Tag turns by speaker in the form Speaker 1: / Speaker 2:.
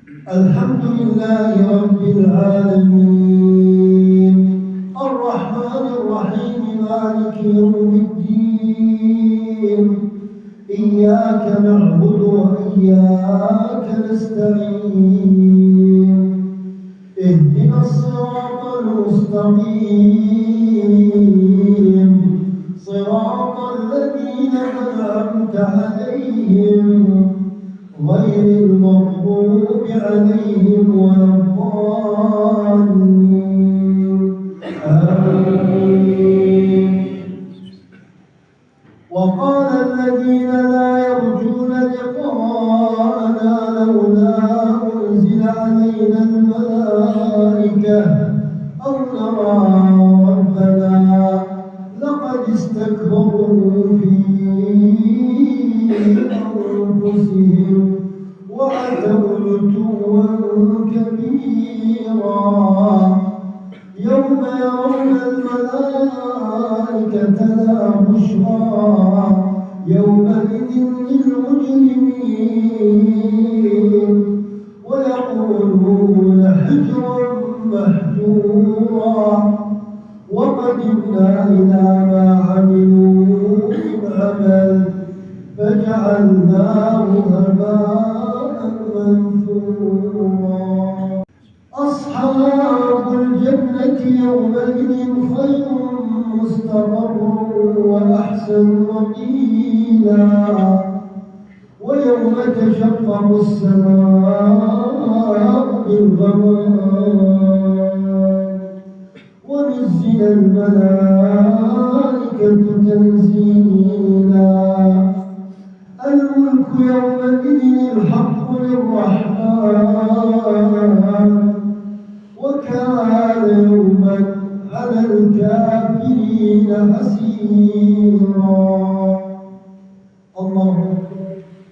Speaker 1: الحمد لله رب العالمين الرحمن الرحيم مالك يوم الدين إياك نعبد وإياك نستعين اهدنا الصراط المستقيم صراط الذين أنعمت عليهم غير المغضوب عليهم ولا الضالين آمين. وقال الذين لا يرجون لقاءنا لولا أنزل علينا الملائكة أو نرى ربنا لقد استكبروا في أنفسهم وعتوا عتوا كبيرا يوم يرون الملائكة لا بشرى يومئذ للمجرمين ويقولون حجرا محجورا وقدمنا إلى ما عملوا من عمل فجعلناه هباء منثورا. أصحاب الجنة يومئذ خير مستقرا وأحسن مقيلا ويوم تشقق السماء بالغمام ونزل الملائكة تنزيلا الملك يومئذ الحق للرحمن وكان يوما على الكافرين حسيرا.